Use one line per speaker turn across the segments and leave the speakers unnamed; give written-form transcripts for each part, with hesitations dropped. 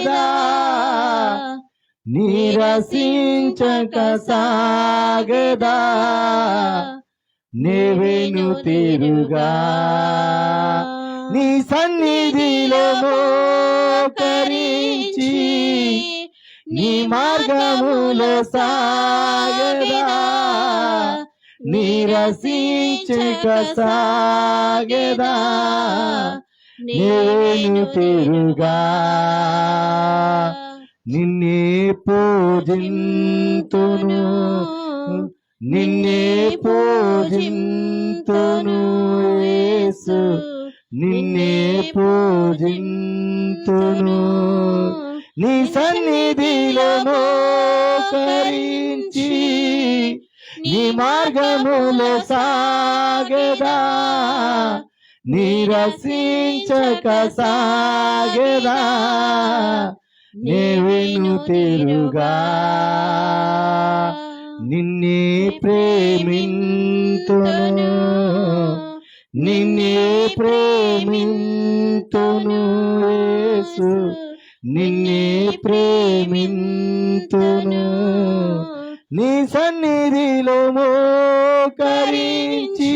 సాగదా నీరసించక సాగదా నేవేను తీరుగా నీ సన్నిధిలో మోకరించి నీ మార్గములో సాగదా నీరసించక సాగదా నేవేను తీరుగా నిన్నే పూజింతును నిన్నే పూజింతును యేసు నిన్నే పూజింతును నీ సన్నిధిలో మోకరించి నీ మార్గములో సాగదా నీరసించక సాగదా నేవేను తీరుగా నిన్నే ప్రేమింతును నిన్నే ప్రేమింతును యేసు నిన్నే ప్రేమింతును నీ సన్నిధిలో మోకరించి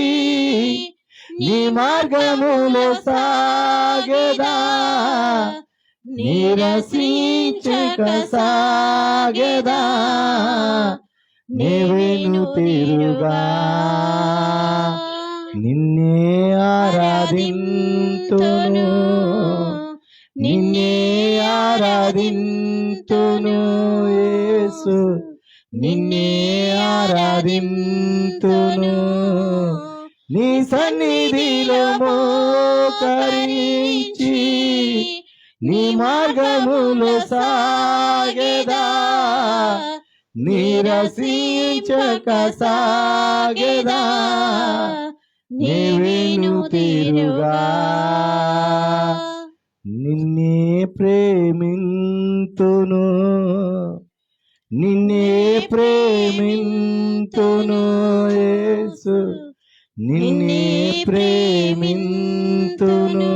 నీ మార్గములో సాగదా నీరసించక సాగదా నేవేను తీరుగా నిన్నే ఆరాధింతును నిన్నే ఆరాధింతును యేసు నిన్నే ఆరాధింతును నీ సన్నిధిలో మోకరించి నీ మార్గములో సాగదా నీరసించక సాగదా నేవేను తీరుగా నిన్నే ప్రేమింతును నిన్నే ప్రేమింతును యేసు నిన్నే ప్రేమింతును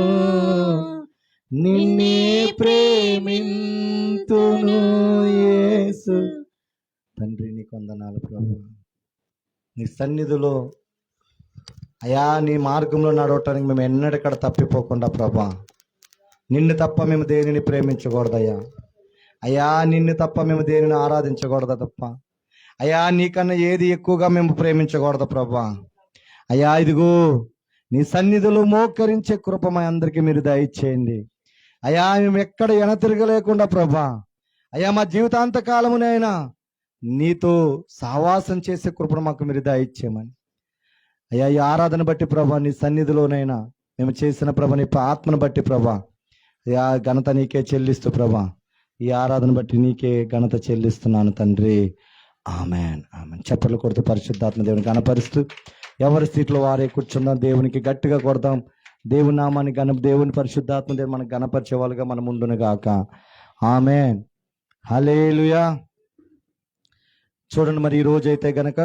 నిన్నే ప్రేమింతును యేసు. తండ్రి నీ వందనాలు ప్రభు, నీ సన్నిధిలో అయా నీ మార్గంలో నడవటానికి మేము ఎన్నడక్కడ తప్పిపోకుండా ప్రభా నిన్ను తప్ప మేము దేనిని ప్రేమించకూడదయ్యా అయ్యా నిన్ను తప్ప మేము దేనిని ఆరాధించకూడదు తప్ప అయ్యా నీకన్నా ఏది ఎక్కువగా మేము ప్రేమించకూడదు ప్రభా అయ్యా ఇదిగో నీ సన్నిధిలో మోకరించే కృప మా అందరికీ మీరు దయచేయండి అయ్యా మేము ఎక్కడ ఎనతిరగలేకుండా ప్రభా అయ్యా మా జీవితాంత కాలమునైనా నీతో సహవాసం చేసే కృపను మాకు మీరు దయచేయమని అయ్యా ఈ ఆరాధన బట్టి ప్రభా నీ సన్నిధిలోనైనా మేము చేసిన ప్రభా నీ ఆత్మను బట్టి ప్రభా అయ్యా ఘనత నీకే చెల్లిస్తూ ప్రభా ఈ ఆరాధన బట్టి నీకే ఘనత చెల్లిస్తున్నాను తండ్రి. Amen amen. చప్పట్లు కొడుతూ పరిశుద్ధాత్మ దేవుని గణపరుస్తూ ఎవరి స్థితిలో వారే కూర్చుందాం, దేవునికి గట్టిగా కొడదాం. దేవుని నామాన్ని దేవుని పరిశుద్ధాత్మ దేవుని మనకు గణపరిచే వాళ్ళుగా మనం ముందును గాక. ఆమెన్. హల్లెలూయా. చూడండి, మరి ఈ రోజైతే గనక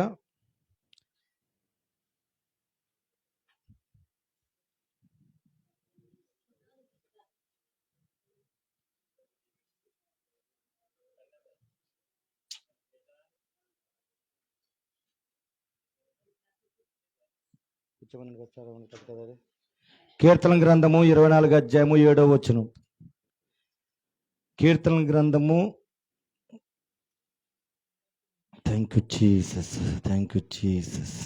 కీర్తన గ్రంథము 24 అధ్యాయము 7వ వచనం. కీర్తన గ్రంథము, thank you Jesus, thank you Jesus.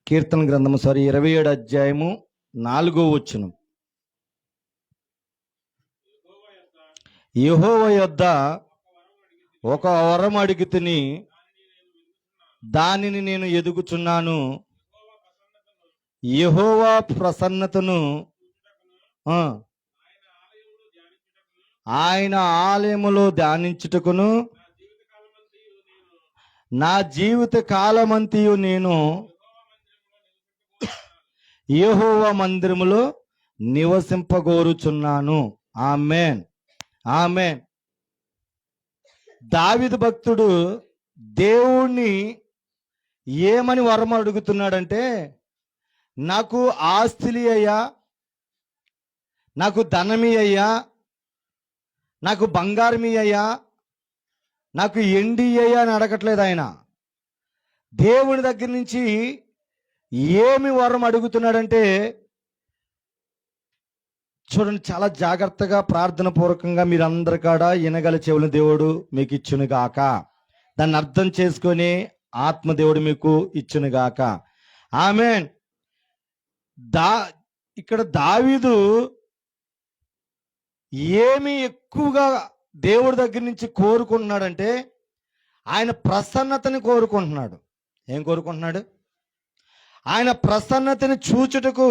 కీర్తన గ్రంథము 27 అధ్యాయము 4వ వచనం. యెహోవా యొద్ద ఒక వరం అడిగితిని, దానిని నేను ఎదుగుచున్నాను. యెహోవా ప్రసన్నతను ఆయన ఆలయములో ధ్యానించుటకును నా జీవిత కాలమంతయు నేను యెహోవా మందిరములో నివసింపగోరుచున్నాను. ఆమేన్ ఆమేన్. దావీదు భక్తుడు దేవుణ్ణి ఏమని వరం అడుగుతున్నాడంటే, నాకు ఆస్తిలి అయ్యా, నాకు ధనమి అయ్యా, నాకు బంగారమి అయ్యా, నాకు ఎండి అయ్యా అని అడగట్లేదు ఆయన. దేవుని దగ్గర నుంచి ఏమి వరం అడుగుతున్నాడంటే, చూడండి, చాలా జాగ్రత్తగా ప్రార్థన పూర్వకంగా మీరందరి కాడ వినగల చెవులు దేవుడు మీకు ఇచ్చును గాక. దాన్ని అర్థం చేసుకొని ఆత్మదేవుడు మీకు ఇచ్చును గాక. ఆమేన్. ఇక్కడ దావీదు ఏమి ఎక్కువగా దేవుడి దగ్గర నుంచి కోరుకుంటున్నాడంటే, ఆయన ప్రసన్నతని కోరుకుంటున్నాడు. ఏం కోరుకుంటున్నాడు? ఆయన ప్రసన్నతని చూచుటకు,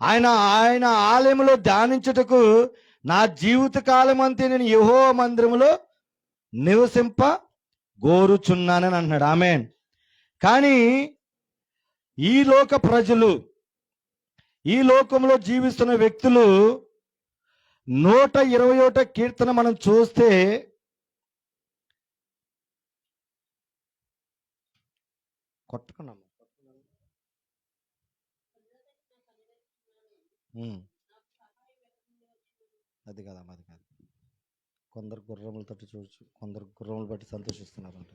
ఆయన ఆలయంలో ధ్యానించుటకు నా జీవిత కాలం అంతే నేను యెహోవా మందిరములో నివసింప గోరుచున్నానని అంటున్నాడు. ఆమేన్. కానీ ఈ లోక ప్రజలు, ఈ లోకంలో జీవిస్తున్న వ్యక్తులు 121 కీర్తన మనం చూస్తే కొట్టుకున్నాము. అది కదా, అది కాదు. కొందరు గుర్రములతో చూడొచ్చు, కొందరు గుర్రములు బట్టి సంతోషిస్తున్నారంట.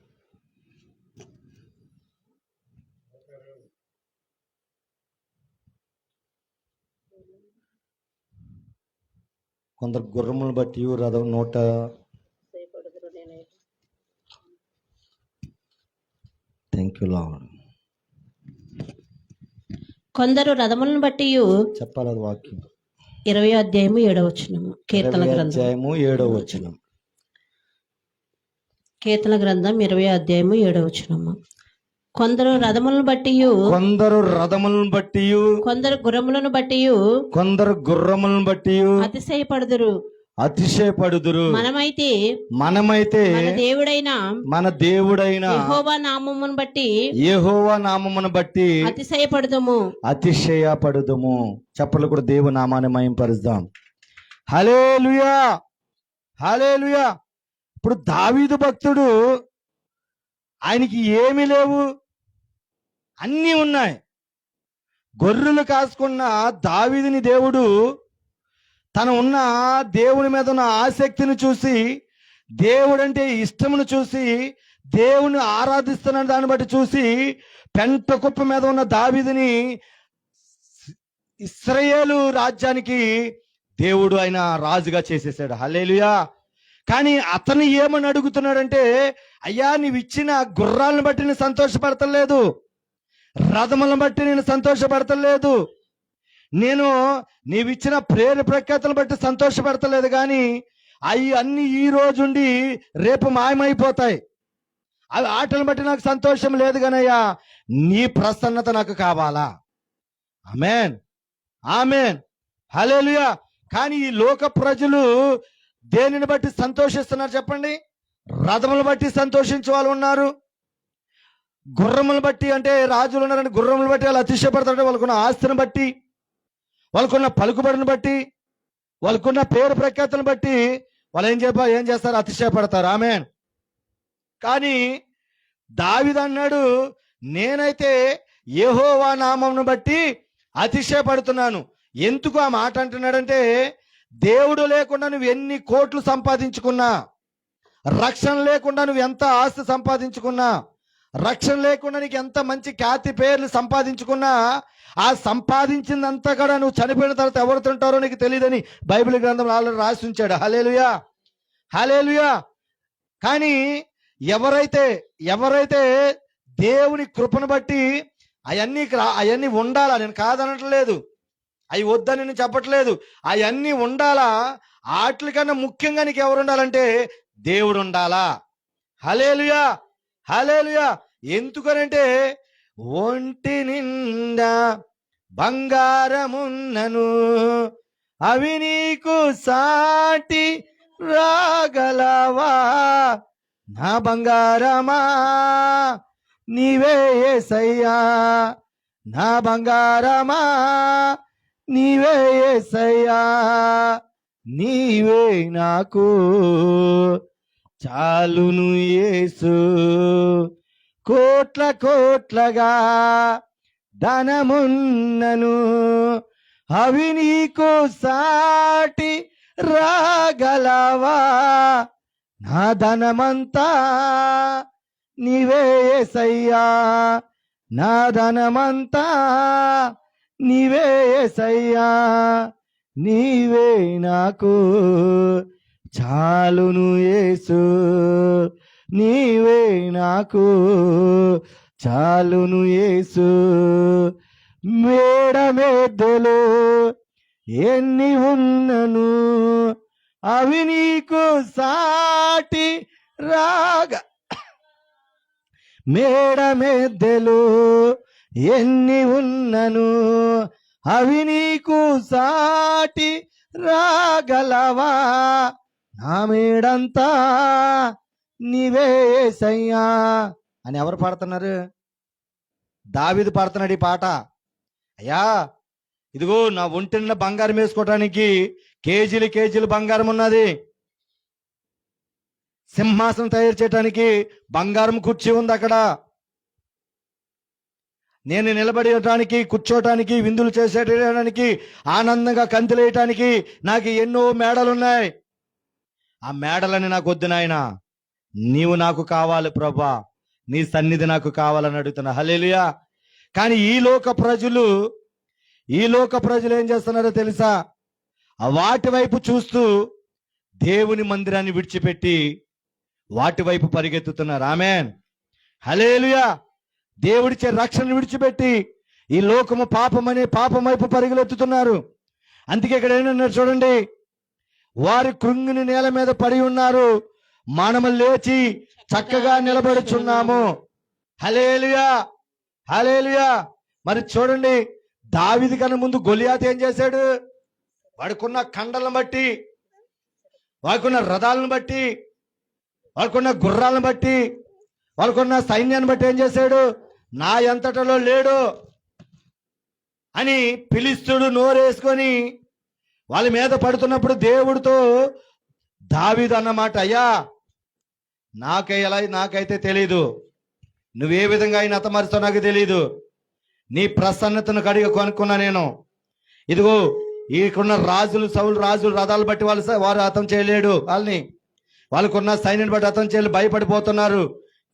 కొందరు గుర్రములు బట్టి రథం నోట థ్యాంక్ యూ లార్డ్.
కొందరు రథములను బట్టి
చెప్పాలి అది వాక్యం.
20వ అధ్యాయము 7వ వచనము. కీర్తన గ్రంథం
7వ వచనం.
కీర్తన గ్రంథం 20వ అధ్యాయము 7వ వచనము. కొందరు రథములను బట్టి,
కొందరు రథములను బట్టి,
కొందరు గుర్రములను బట్టి,
కొందరు గుర్రములను బట్టి
అతిశయపడుదురు. మనమైతే మన దేవుడైన యెహోవా నామమును బట్టి అతిశయపడుదుము. చెప్పలు కూడా దేవుని నామాన్ని మహింపరుద్దాం. హల్లెలూయా, హల్లెలూయా. ఇప్పుడు దావీదు భక్తుడు, ఆయనకి ఏమీ లేవు, అన్నీ ఉన్నాయి. గొర్రెలు కాసుకున్న దావీదుని దేవుడు తను ఉన్న దేవుని మీద ఉన్న ఆసక్తిని చూసి, దేవుడంటే ఇష్టమును చూసి, దేవుని ఆరాధిస్తున్న దాన్ని బట్టి చూసి, పెంట కుప్ప మీద ఉన్న దావీదుని ఇశ్రాయేలు రాజ్యానికి దేవుడు ఆయన రాజుగా చేసేసాడు. హల్లెలూయా. కానీ అతను ఏమని అడుగుతున్నాడంటే, అయ్యా నీవు ఇచ్చిన గుర్రాలను బట్టి నేను సంతోషపడతలేదు, రథములను బట్టి నేను సంతోషపడతలేదు, నేను నీవిచ్చిన ప్రేర ప్రఖ్యాతలను బట్టి సంతోషపడతలేదు, కానీ అవి అన్ని ఈ రోజుండి రేపు మాయమైపోతాయి. అవి ఆటలను బట్టి నాకు సంతోషం లేదు, కానయ్యా నీ ప్రసన్నత నాకు కావాలా. ఆమేన్, ఆమేన్, హల్లెలూయా. కానీ ఈ లోక ప్రజలు దేనిని బట్టి సంతోషిస్తున్నారు చెప్పండి? రథములు బట్టి సంతోషించే వాళ్ళు ఉన్నారు, గుర్రములు బట్టి, అంటే రాజులు ఉన్నారని గుర్రములు బట్టి వాళ్ళు అతిశయపడతారు. వాళ్ళకున్న ఆస్తిని బట్టి, వాళ్ళకున్న పలుకుబడిని బట్టి, వాళ్ళకున్న పేరు ప్రఖ్యాతులను బట్టి వాళ్ళు ఏం చేస్తారు? అతిశయపడతారు. ఆమేన్. కానీ దావీదు అన్నాడు, నేనైతే యెహోవా నామమును బట్టి అతిశయపడుతున్నాను. ఎందుకు ఆ మాట అంటున్నాడంటే, దేవుడు లేకుండా నువ్వు ఎన్ని కోట్లు సంపాదించుకున్నా, రక్షణ లేకుండా నువ్వు ఎంత ఆస్తి సంపాదించుకున్నా, రక్షణ లేకుండా నీకు ఎంత మంచి ఖ్యాతి పేర్లు సంపాదించుకున్నా, ఆ సంపాదించిందంతా కూడా నువ్వు చనిపోయిన తర్వాత ఎవరు తింటారో నీకు తెలియదని బైబిల్ గ్రంథంలో ఆల్రెడీ రాసి ఉంచాడు. హల్లెలూయా, హల్లెలూయా. కానీ ఎవరైతే దేవుని కృపను బట్టి అవన్నీ ఉండాలా, నేను కాదనట్లేదు, అవి వద్దని నేను చెప్పట్లేదు, అవన్నీ ఉండాలా. వాటికన్నా ముఖ్యంగా నీకు ఎవరు ఉండాలంటే దేవుడు ఉండాలా. హల్లెలూయా, హల్లెలూయా. ఎందుకనంటే, ఒంటి నిండా బంగారమున్నను అవి నీకు సాటి రాగలవా, నా బంగారమా నీవే యేసయ్యా, నా బంగారమా నీవే యేసయ్యా, నీవే నాకు చాలును యేసు, కోట్లగా ధనమున్నను అవి నీకు సాటి రాగలవా? నా ధనమంతా నీవే యేసయ్యా, నా ధనమంతా నీవే యేసయ్యా, నీవే నాకు చాలును యేసు, నీవే నాకు చాలును యేసు. మేడమెద్దలు ఎన్ని ఉన్నను అవి నీకు సాటి రాగ, మేడమెద్దలు ఎన్ని ఉన్నను అవి నీకు సాటి రాగలవా? నా మేడంతా నీవే యేసయ్యా అని ఎవరు పాడుతున్నారు? దావీదు పాడుతున్నాడు ఈ పాట. అయ్యా ఇదిగో నా ఒంటిన బంగారం వేసుకోవటానికి కేజీలు కేజీలు బంగారం ఉన్నది, సింహాసనం తయారు చేయడానికి బంగారం కుర్చీ ఉంది అక్కడ, నేను నిలబడటానికి కూర్చోటానికి విందులు చేసేటానికి ఆనందంగా కంతులేయటానికి నాకు ఎన్నో మేడలున్నాయి. ఆ మేడలని నాకు వద్దు నాయనా, నీవు నాకు కావాలి ప్రభా, నీ సన్నిధి నాకు కావాలని అడుగుతున్నా. హల్లెలూయా. కానీ ఈ లోక ప్రజలు ఏం చేస్తున్నారో తెలుసా? వాటి వైపు చూస్తూ దేవుని మందిరాన్ని విడిచిపెట్టి వాటి వైపు పరిగెత్తుతున్నారు. ఆమేన్, హల్లెలూయా. దేవుడిచ్చే రక్షణ విడిచిపెట్టి ఈ లోకము పాపం వైపు పరిగెత్తుతున్నారు. అందుకే ఇక్కడ ఏంటన్నారు చూడండి, వారి కృంగిని నేల మీద పడి ఉన్నారు, మనము లేచి చక్కగా నిలబడుచున్నాము. హల్లెలూయా, హల్లెలూయా. మరి చూడండి, దావీదు కన్నా ముందు గొలియాతు ఏం చేశాడు? వాడుకున్న కండలను బట్టి, వాడుకున్న రథాలను బట్టి, వాడుకున్న గుర్రాలను బట్టి, వాళ్ళకున్న సైన్యాన్ని బట్టి ఏం చేశాడు? నా ఎంతటలో లేడు అని ఫిలిష్తీయుడు నోరేసుకొని వాళ్ళ మీద పడుతున్నప్పుడు దేవుడితో దావీదు అన్నమాట, అయ్యా నాకైతే తెలీదు, నువ్వే విధంగా ఆయన హతమారుస్తావు నాకు తెలీదు, నీ ప్రసన్నతను కడిగి కొనుక్కున్నా నేను. ఇదిగో ఈకున్న సౌలు రాజులు రథాలు బట్టి వారు హతం చేయలేడు, వాళ్ళకున్న సైన్యాన్ని బట్టి హతం చేయలేదు, భయపడిపోతున్నారు.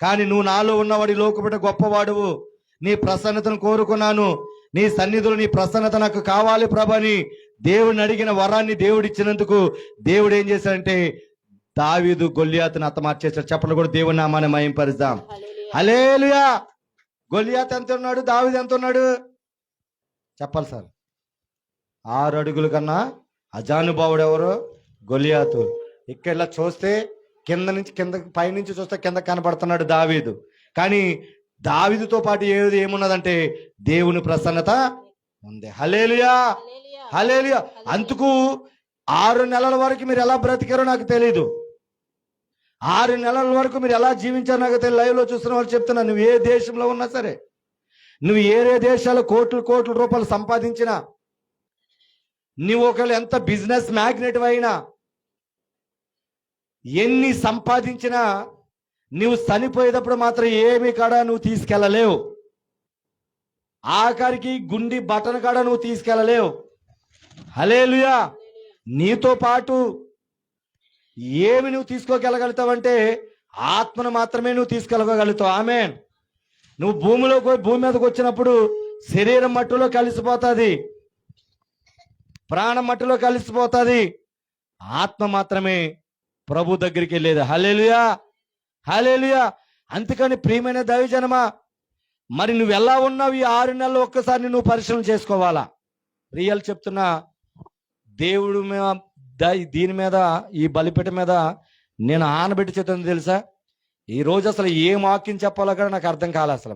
కానీ నువ్వు నాలో ఉన్నవాడి లోకపట గొప్పవాడువు, నీ ప్రసన్నతను కోరుకున్నాను, నీ సన్నిధులు నీ ప్రసన్నత నాకు కావాలి ప్రభని దేవుడిని అడిగిన వరాన్ని దేవుడు ఇచ్చినందుకు దేవుడు ఏం చేశాడంటే దావీదు గొల్లియాతును హతమార్చేశాడు. చెప్పలు కూడా దేవుని నామాన్ని మహింపరుద్దాం. హల్లెలూయా. గొల్లియాతు ఎంత ఉన్నాడు? దావీదు ఎంత ఉన్నాడు చెప్పాలి సార్? 6 అడుగుల కన్నా అజానుభావుడు ఎవరు? గొల్లియాతు. ఇక్కడ చూస్తే పైనుంచి చూస్తే కింద కనబడుతున్నాడు దావీదు. కానీ దావీదుతో పాటు ఏమున్నదంటే దేవుని ప్రసన్నత ఉంది. హల్లెలూయా, హల్లెలూయా. అందుకు 6 నెలల వరకు మీరు ఎలా బ్రతికారో నాకు తెలీదు, 6 నెలల వరకు మీరు ఎలా జీవించారో నాకు తెలియదు. లైవ్ లో చూస్తున్న వాళ్ళు చెప్తున్నా, నువ్వు ఏ దేశంలో ఉన్నా సరే, నువ్వు ఏ దేశాల్లో కోట్ల రూపాయలు సంపాదించినా, నువ్వు ఒకవేళ ఎంత బిజినెస్ మ్యాగ్నెట్ అయినా, ఎన్ని సంపాదించినా నువ్వు చనిపోయేటప్పుడు మాత్రం ఏమి కాడ నువ్వు తీసుకెళ్ళలేవు. ఆఖరికి గుండి బటన్ కాడ నువ్వు తీసుకెళ్ళలేవు. హల్లెలూయా. నీతో పాటు ఏమి నువ్వు తీసుకోగలగలుగుతావంటే ఆత్మను మాత్రమే నువ్వు తీసుకెళ్ళగలుగుతావు. ఆమేన్. నువ్వు భూమి మీదకి వచ్చినప్పుడు శరీరం మట్టిలో కలిసిపోతుంది, ప్రాణం మట్టిలో కలిసిపోతుంది, ఆత్మ మాత్రమే ప్రభు దగ్గరికి వెళ్ళేది. హల్లెలూయా, హల్లెలూయా. అందుకని ప్రియమైన దైవజనమా, మరి నువ్వు ఎలా ఉన్నావు? ఈ 6 నెలలు ఒక్కసారి నువ్వు పరిశీలన చేసుకోవాలా. రియల్ చెప్తున్నా, దేవుడు దీని మీద, ఈ బలిపీఠ మీద నేను ఆనబెట్టి చెప్తుంది తెలుసా? ఈ రోజు అసలు ఏం వాక్యం చెప్పాలో కూడా నాకు అర్థం కాలే అసలు.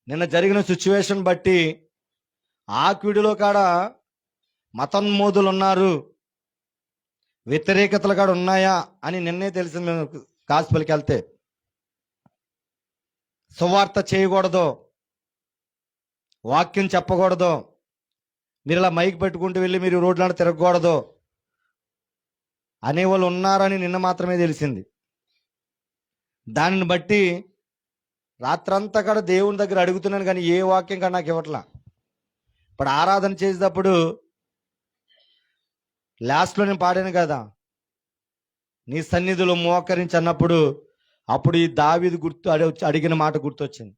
నిన్న జరిగిన సిచ్యువేషన్ బట్టి ఆక్విడిలో కాడ మతోన్మోదులు ఉన్నారు, వ్యతిరేకతలు కాడ ఉన్నాయా అని నిన్నే తెలిసింది. మేము గాస్పెల్కి వెళ్తే సువార్త చేయకూడదు, వాక్యం చెప్పకూడదు, మీరు ఇలా మైక్ పెట్టుకుంటూ వెళ్ళి మీరు రోడ్లను తిరగకూడదు అనేవాళ్ళు ఉన్నారని నిన్న మాత్రమే తెలిసింది. దానిని బట్టి రాత్రంతా కూడా దేవుని దగ్గర అడుగుతున్నాను, కానీ ఏ వాక్యం కూడా నాకు ఇవ్వట్లా. ఇప్పుడు ఆరాధన చేసేటప్పుడు లాస్ట్లో నేను పాడాను కదా, నీ సన్నిధిలో మోకరించి అన్నప్పుడు అప్పుడు ఈ దావీదు అడిగిన మాట గుర్తొచ్చింది.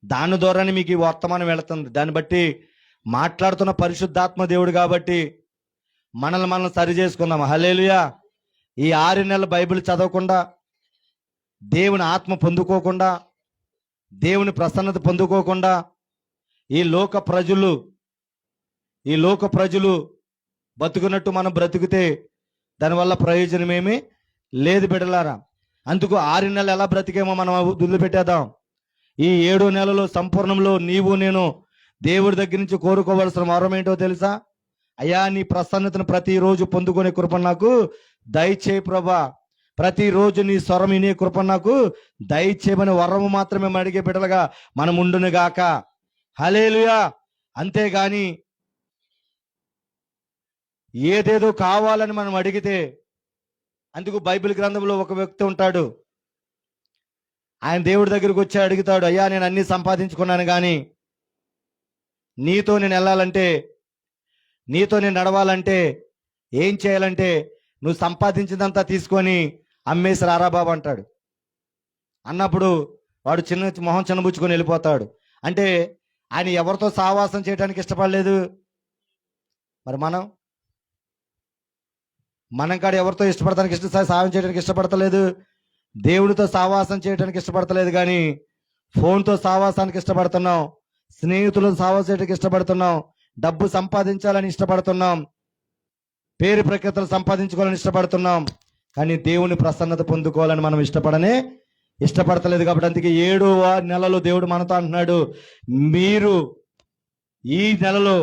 దాని ద్వారానే మీకు ఈ వర్తమానం వెళుతుంది. దాన్ని బట్టి మాట్లాడుతున్న పరిశుద్ధాత్మ దేవుడు కాబట్టి మనల్ని సరి చేసుకుందాం. హల్లెలూయా. ఈ 6 నెలలు బైబిల్ చదవకుండా, దేవుని ఆత్మ పొందుకోకుండా, దేవుని ప్రసన్నత పొందుకోకుండా ఈ లోక ప్రజలు బతుకున్నట్టు మనం బ్రతికితే దానివల్ల ప్రయోజనమేమీ లేదు బిడ్డలారా. అందుకు 6 నెలలు ఎలా బ్రతికేమో మనం వదిలిపెట్టేద్దాం. ఈ 7 నెలలో సంపూర్ణంలో నీవు నేను దేవుడి దగ్గర నుంచి కోరుకోవలసిన వరం ఏంటో తెలుసా? అయ్యా, నీ ప్రసన్నతను ప్రతిరోజు పొందుకునే కృప నాకు దయచేయి ప్రభా, ప్రతిరోజు నీ స్వరం వినే కృప నాకు దయచేయమని వరము మాత్రమే అడిగే బిడ్డలుగా మనం ఉండును గాక. హల్లెలూయా. అంతేగాని ఏదేదో కావాలని మనం అడిగితే, అందుకు బైబిల్ గ్రంథంలో ఒక వ్యక్తి ఉంటాడు. ఆయన దేవుడి దగ్గరికి వచ్చి అడుగుతాడు, అయ్యా నేను అన్ని సంపాదించుకున్నాను కానీ నీతో నేను వెళ్ళాలంటే, నీతో నేను నడవాలంటే ఏం చేయాలంటే నువ్వు సంపాదించిందంతా తీసుకొని అమ్మేసి రారా బాబు అంటాడు. అన్నప్పుడు వాడు మొహం చిన్నబుచ్చుకొని వెళ్ళిపోతాడు. అంటే ఆయన ఎవరితో సావాసం చేయడానికి ఇష్టపడలేదు. మరి మనం కాడ ఎవరితో ఇష్టపడటానికి సాయం చేయడానికి ఇష్టపడతలేదు, దేవుడితో సావాసం చేయడానికి ఇష్టపడతలేదు, కానీ ఫోన్తో సావాసానికి ఇష్టపడుతున్నాం, స్నేహితులతో సావాసం చేయడానికి ఇష్టపడుతున్నాం, డబ్బు సంపాదించాలని ఇష్టపడుతున్నాం, పేరు ప్రఖ్యాతలు సంపాదించుకోవాలని ఇష్టపడుతున్నాం, కానీ దేవుని ప్రసన్నత పొందుకోవాలని మనం ఇష్టపడతలేదు. కాబట్టి అందుకే 7వ నెలలో దేవుడు మనతో అంటున్నాడు, మీరు ఈ నెలలో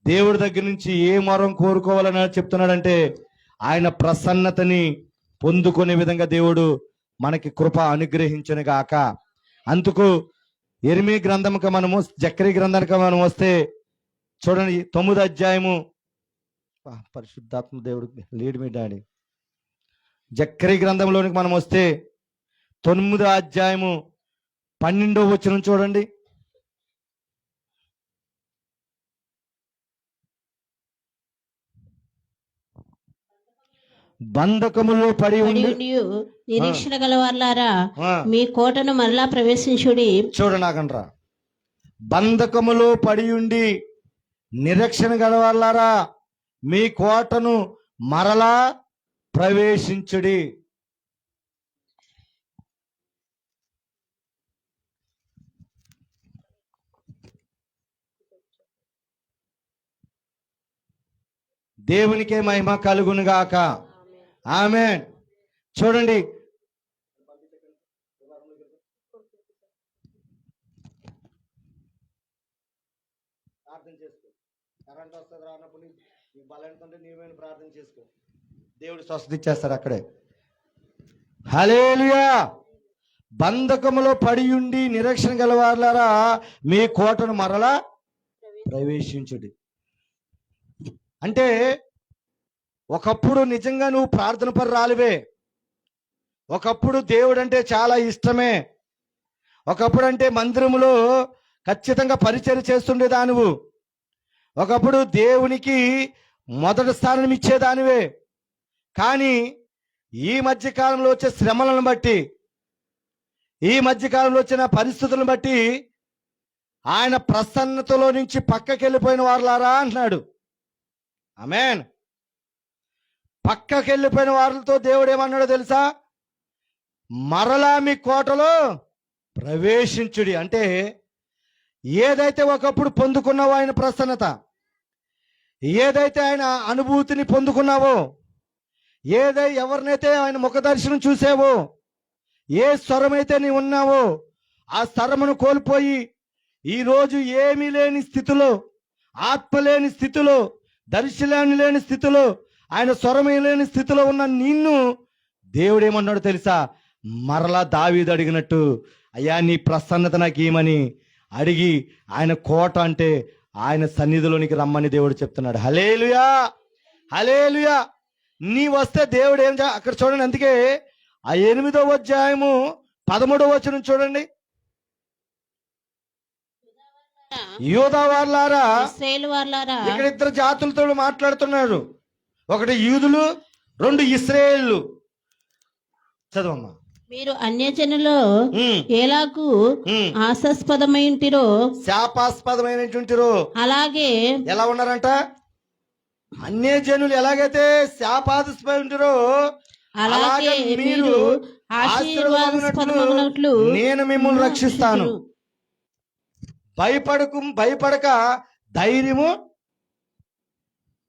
దేవుడి దగ్గర నుంచి ఏ వరం కోరుకోవాలని చెప్తున్నాడంటే ఆయన ప్రసన్నతని పొందుకునే విధంగా దేవుడు మనకి కృప అనుగ్రహించును గాక. అందుకు యెరెమీయా గ్రంథముకి మనము, జకర్యా గ్రంథానికి మనం వస్తే చూడండి 9వ అధ్యాయము, పరిశుద్ధాత్మ దేవుడు లీడ్ మీ డాడీ. జకర్యా గ్రంథంలోనికి మనం వస్తే 9వ అధ్యాయము 12వ వచనం చూడండి. బంధకములో పడి ఉండి
నిరీక్షణ గలవారులారా మీ కోటను మరలా ప్రవేశించుడి.
చూడనాగండ్రా, బంధకములో పడి ఉండి నిరీక్షణ గలవారులారా మీ కోటను మరలా ప్రవేశించుడి. దేవునికే మహిమ కలుగును గాక. ఆమేన్. చూడండి, ప్రార్థన చేసుకో. కరెంట్ వస్తుంది రానప్పుడు నీకు బలంటే నీవేమైనా ప్రార్థన చేసుకో, దేవుడు స్వస్థత ఇచ్చేస్తాడు అక్కడే. హల్లెలూయా. బంధకములో పడి ఉండి నిరీక్షణ గలవారులారా మీ కోటను మరలా ప్రవేశించుడి. అంటే ఒకప్పుడు నిజంగా నువ్వు ప్రార్థన పరురాలివే, ఒకప్పుడు దేవుడు అంటే చాలా ఇష్టమే, ఒకప్పుడు అంటే మందిరములో ఖచ్చితంగా పరిచర్య చేస్తుండేదానివు, ఒకప్పుడు దేవునికి మొదటి స్థానం ఇచ్చేదానివే. కానీ ఈ మధ్యకాలంలో వచ్చే శ్రమలను బట్టి, ఈ మధ్యకాలంలో వచ్చిన పరిస్థితులను బట్టి ఆయన ప్రసన్నతలో నుంచి పక్కకి వెళ్ళిపోయిన వారులారా అంటున్నాడు. ఆమేన్. పక్కకి వెళ్ళిపోయిన వారితో దేవుడు ఏమన్నాడో తెలుసా? మరలా మీ కోటలో ప్రవేశించుడి. అంటే ఏదైతే ఒకప్పుడు పొందుకున్నావో ఆయన ప్రసన్నత, ఏదైతే ఆయన అనుభూతిని పొందుకున్నావో, ఎవరినైతే ఆయన ముఖ దర్శనం చూసావో, ఏ స్వరమైతే నీ ఉన్నావో ఆ స్వరమును కోల్పోయి ఈరోజు ఏమీ లేని స్థితిలో, ఆత్మ లేని స్థితిలో, దర్శనం లేని స్థితిలో, ఆయన స్వరం లేని స్థితిలో ఉన్న నిన్ను దేవుడు ఏమన్నాడు తెలుసా? మరలా దావీదు అడిగినట్టు, అయ్యా నీ ప్రసన్నత నాకు ఏమని అడిగి ఆయన కోట అంటే ఆయన సన్నిధిలోనికి రమ్మని దేవుడు చెప్తున్నాడు. హల్లెలూయా, హల్లెలూయా. నీ వస్తే దేవుడు అక్కడ చూడండి. అందుకే ఆ 8వ అధ్యాయము 13వ వచనం చూడండి. యూదా వాళ్ళారా,
ఇశ్రాయేలు వాళ్ళారా,
ఇక్కడ ఇద్దరు జాతులతో మాట్లాడుతున్నారు. ఒకటి యూదులు, రెండు ఇశ్రాయేలు. చదవమ్మా.
మీరు అన్యజనులో
ఉమ్,
ఎలాగూ
ఉమ్.
ఆశాస్పదమైంటిరో
శాపాస్పదమైనటువంటిరు.
అలాగే
ఎలా ఉన్నారంట? అన్య జనులు ఎలాగైతే శాపాస్పదింటారో
అలాగే మీరు ఆశీర్వాదాస్పదమగునట్లు
నేను మిమ్మల్ని రక్షిస్తాను. భయపడక ధైర్యము.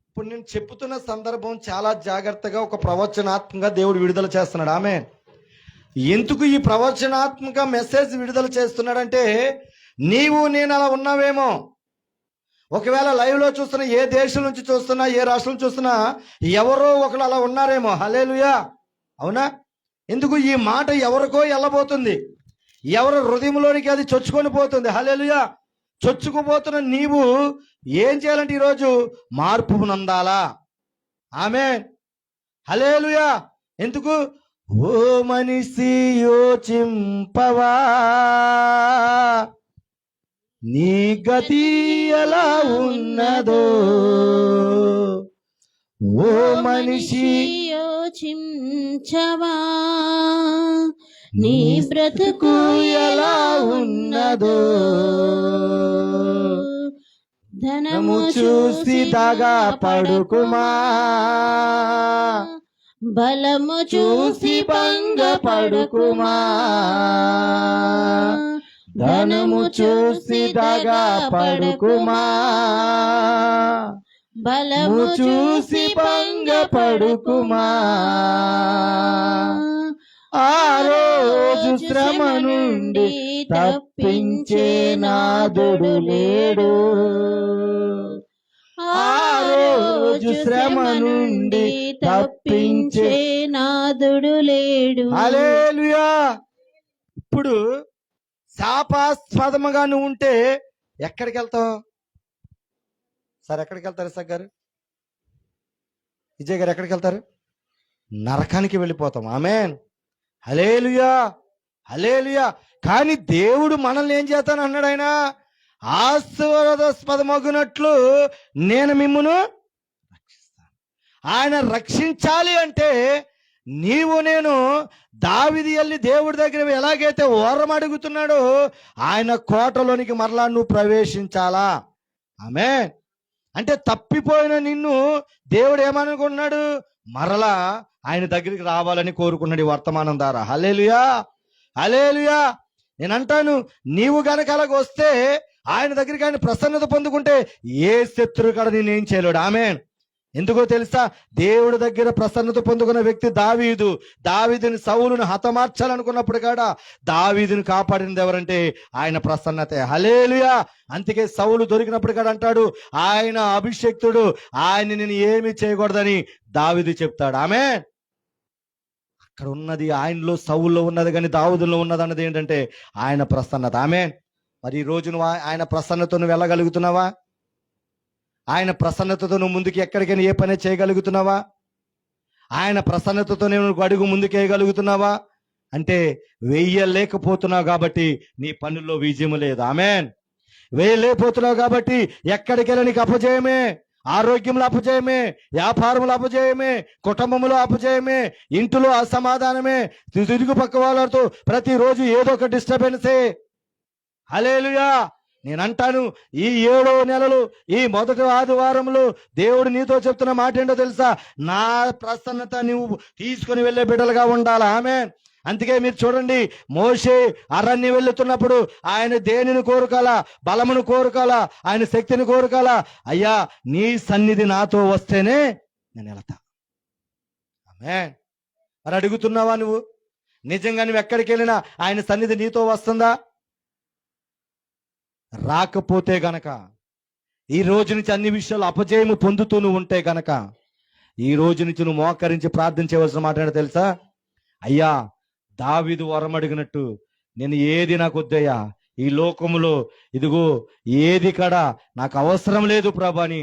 ఇప్పుడు నేను చెప్పుతున్న సందర్భం చాలా జాగ్రత్తగా ఒక ప్రవచనాత్మకంగా దేవుడు విడుదల చేస్తున్నాడు. ఆమె ఎందుకు ఈ ప్రవచనాత్మక మెసేజ్ విడుదల చేస్తున్నాడంటే, నీవు నేను అలా ఉన్నావేమో. ఒకవేళ లైవ్ లో చూస్తున్నా, ఏ దేశం నుంచి చూస్తున్నా, ఏ రాష్ట్రం నుంచి చూస్తున్నా, ఎవరో ఒకరు అలా ఉన్నారేమో. హల్లెలూయా. అవునా? ఎందుకు ఈ మాట ఎవరికో వెళ్ళబోతుంది, ఎవరి హృదయంలోనికి అది చొచ్చుకొని పోతుంది. హల్లెలూయా. చొచ్చుకుపోతున్న నీవు ఏం చేయాలంటే ఈరోజు మార్పు నందాలా. ఆమేన్. హల్లెలూయా. ఎందుకు? ఓ మనిషి యోచింపవా, నీ గతి ఎలా ఉన్నదో. ఓ మనిషి
యోచించవా, నీ బ్రతుకు ఎలా ఉన్నదో. ధనము
చూసి దగా పడుకుమా,
బలము చూసి భంగ పడుకుమా.
ధనము చూసి దగా పడుకుమా,
బలము చూసి భంగ పడుకుమా.
ఆ రోజు శ్రమ నుండి తప్పించే నాదుడు లేడు.
ఆ రోజు శ్రమ నుండి తప్పించే నాదుడు లేడు.
హల్లెలూయా. ఇప్పుడు శాపాస్పదముగా నువ్వు ఉంటే ఎక్కడికి వెళ్తావు? సార్ ఎక్కడికి వెళ్తారు సార్ గారు? విజయ్ గారు ఎక్కడికి వెళ్తారు? నరకానికి వెళ్ళిపోతాం. ఆమేన్. హల్లెలూయా. హల్లెలూయా. కానీ దేవుడు మనల్ని ఏం చేస్తాను అన్నాడు? ఆయన ఆశీర్వాదాస్పదమగునట్లు నేను మిమ్మును రక్షిస్తాను. ఆయన రక్షించాలి అంటే నీవు నేను దావీదు వెళ్ళి దేవుడి దగ్గర ఎలాగైతే వరం అడుగుతున్నాడో ఆయన కోటలోనికి మరలా నువ్వు ప్రవేశించాలా. ఆమేన్. అంటే తప్పిపోయిన నిన్ను దేవుడు ఏమనుకున్నాడు? మరలా ఆయన దగ్గరికి రావాలని కోరుకున్నాడు ఈ వర్తమానం ద్వారా. హల్లెలూయా. హల్లెలూయా. నేను అంటాను, నీవు గనక అలాగ వస్తే ఆయన దగ్గరికి ఆయన ప్రసన్నత పొందుకుంటే ఏ శత్రువు కూడా నేనేం చేయలేడు. ఆమేన్. ఎందుకో తెలుసా? దేవుడి దగ్గర ప్రసన్నత పొందుకున్న వ్యక్తి దావీదు. దావీదుని సౌలును హతమార్చాలనుకున్నప్పుడు కూడా దావీదుని కాపాడినది ఎవరంటే ఆయన ప్రసన్నతే. హల్లెలూయా. అందుకే సౌలు దొరికినప్పుడు కూడా అంటాడు, ఆయన అభిషేక్తుడు, ఆయన నేను ఏమీ చేయకూడదని దావీదు చెప్తాడు. ఆమేన్. అక్కడ ఉన్నది ఆయనలో, సౌల్లో ఉన్నది కానీ దావీదులో ఉన్నది అన్నది ఏంటంటే ఆయన ప్రసన్నత. ఆమేన్. మరి ఈ రోజు నువ్వు ఆయన ప్రసన్నత నువ్వు వెళ్ళగలుగుతున్నావా? ఆయన ప్రసన్నతతో నువ్వు ముందుకు ఎక్కడికైనా ఏ పని చేయగలుగుతున్నావా? ఆయన ప్రసన్నతతో నువ్వు అడుగు ముందుకు వేయగలుగుతున్నావా? అంటే వేయలేకపోతున్నావు కాబట్టి నీ పనుల్లో విజయం లేదు. ఆమేన్. వేయలేకపోతున్నావు కాబట్టి ఎక్కడికెళ్ళి నీకు అపజయమే. ఆరోగ్యంలో అపజయమే, వ్యాపారంలో అపజయమే, కుటుంబంలో అపజయమే, ఇంటిలో అసమాధానమే, తిరుగు పక్క వాళ్ళతో ప్రతిరోజు ఏదో ఒక డిస్టర్బెన్సే. హల్లెలూయా. నేను అంటాను, ఈ 7వ నెలలు, ఈ మొదటి ఆదివారంలో దేవుడు నీతో చెప్తున్న మాట ఏంటో తెలుసా? నా ప్రసన్నత నువ్వు తీసుకుని వెళ్ళే బిడ్డలుగా ఉండాలా. ఆమేన్. అందుకే మీరు చూడండి, మోషే అరణ్యం వెళ్తున్నప్పుడు ఆయన దేనిని కోరుకోవాలా? బలమును కోరుకోవాలా? ఆయన శక్తిని కోరుకోవాలా? అయ్యా నీ సన్నిధి నాతో వస్తేనే నేను వెళతా. ఆమేన్. మరి అడుగుతున్నావా నువ్వు? నిజంగా నువ్వు ఎక్కడికి వెళ్ళినా ఆయన సన్నిధి నీతో వస్తుందా? రాకపోతే గనక, ఈ రోజు నుంచి అన్ని విషయాలు అపజయము పొందుతూ నువ్వు ఉంటే గనక, ఈ రోజు నుంచి నువ్వు మోకరించి ప్రార్థించవలసిన మాట ఏంటో తెలుసా? అయ్యా దావీదు వరం అడిగినట్టు నేను ఏది నాకు వద్దయ్యా, ఈ లోకములో ఇదిగో ఏది కూడా నాకు అవసరం లేదు ప్రభా అని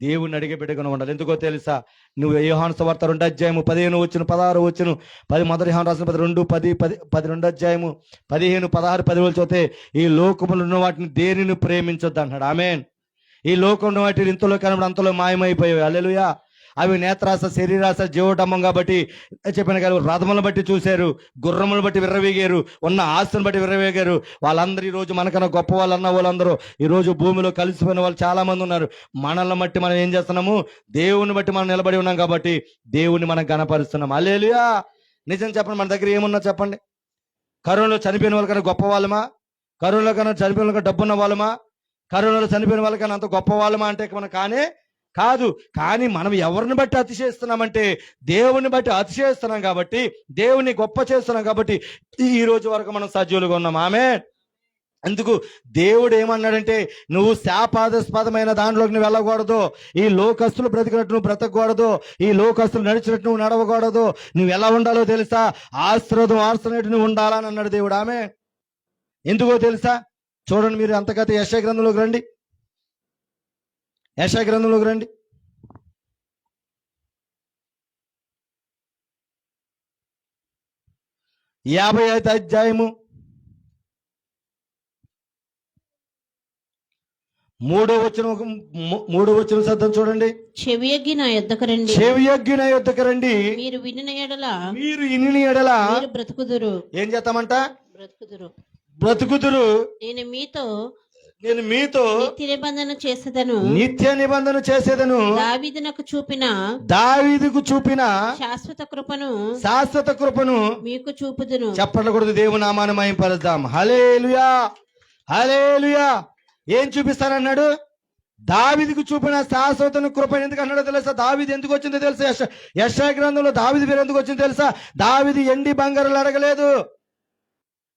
దేవుణ్ణి అడిగే బిడ్డగా ఉండాలి. ఎందుకో తెలుసా? నువ్వు యోహాను సువార్త 2 అధ్యాయము 15 వచ్చును 16 వచ్చును 10 మొదటి యోహాను రాసిన 2 10 2 అధ్యాయము 15 16 10 చూస్తే ఈ లోకములో ఉన్న వాటిని దేనిని ప్రేమించొద్దు అంటున్నాడు. ఆమేన్. ఈ లోకంలో వాటిని ఇంతలో కనబడి అంతలో మాయమైపోయాయి. హల్లెలూయా. అవి నేత్రాస, శరీరాస, జీవటమ్మం కాబట్టి చెప్పిన గారు రథములను బట్టి చూశారు, గుర్రములను బట్టి విర్రవీగారు, ఉన్న ఆస్తులను బట్టి విర్రవీగారు. వాళ్ళందరూ ఈరోజు మనకన్నా గొప్ప వాళ్ళు అన్న వాళ్ళందరూ ఈరోజు భూమిలో కలిసిపోయిన వాళ్ళు చాలా మంది ఉన్నారు. మనల్ని బట్టి మనం ఏం చేస్తున్నాము? దేవుని బట్టి మనం నిలబడి ఉన్నాం కాబట్టి దేవుని మనం గణపరుస్తున్నాం. హల్లెలూయా. నిజం చెప్పండి, మన దగ్గర ఏమున్నా చెప్పండి. కరోనాలో చనిపోయిన వాళ్ళకన్నా గొప్ప వాళ్ళమా? కరోనాలో కన్నా చనిపోయిన వాళ్ళకన్నా డబ్బున్న వాళ్ళమా? కరోనాలో చనిపోయిన వాళ్ళకన్నా అంత గొప్ప వాళ్ళమా అంటే మనం కాదు. కానీ మనం ఎవరిని బట్టి అతిశయిస్తున్నామంటే దేవుని బట్టి అతిశయిస్తున్నాం కాబట్టి, దేవుని గొప్ప చేస్తున్నాం కాబట్టి ఈ రోజు వరకు మనం సజీవులుగా ఉన్నాం. ఆమేన్. అందుకు దేవుడు ఏమన్నాడంటే, నువ్వు శాపాదస్పదమైన దాంట్లోకి నువ్వు వెళ్ళకూడదు. ఈ లోకస్తులు బ్రతికినట్టు నువ్వు బ్రతకూడదు. ఈ లోకస్తులు నడిచినట్టు నువ్వు నడవకూడదు. నువ్వు ఎలా ఉండాలో తెలుసా? ఆశీర్వాదం ఆర్చినట్టు నువ్వు ఉండాలని అన్నాడు దేవుడు. ఆమేన్. ఎందుకో తెలుసా? చూడండి, మీరు అంతకథ యెషయా గ్రంథంలోకి రండి. యెషయా గ్రంథంలోకి రండి. యాభై 55 అధ్యాయము 3వ వచనం శబ్దం చూడండి.
చెవియొగ్గి నా యొద్దకు రండి,
చెవియొగ్గి నా యొద్దకు రండి,
మీరు వినిన ఎడల
మీరు ఇన్ని ఎడల
మీరు బ్రతుకుదురు.
ఏం చేస్తామంట?
బ్రతుకుదురు.
నేను మీతో
నిత్య నిబంధన
చేసేదను. దావీదుకు చూపిన శాశ్వత కృపను
మీకు చూపుదును.
చెప్పకూడదు. దేవుని నామాన్ని మహిమపరుద్దాం. హల్లెలూయా, హల్లెలూయా. ఏం చూపిస్తానన్నాడు? దావీదుకు చూపిన శాశ్వత కృప. ఎందుకు అన్నాడో తెలుసా? దావీదు ఎందుకు వచ్చిందో తెలుసా? యెషయా గ్రంథంలో దావీదు పేరు ఎందుకు వచ్చిందో తెలుసా? దావీదు ఎండి బంగారాలు అడగలేదు,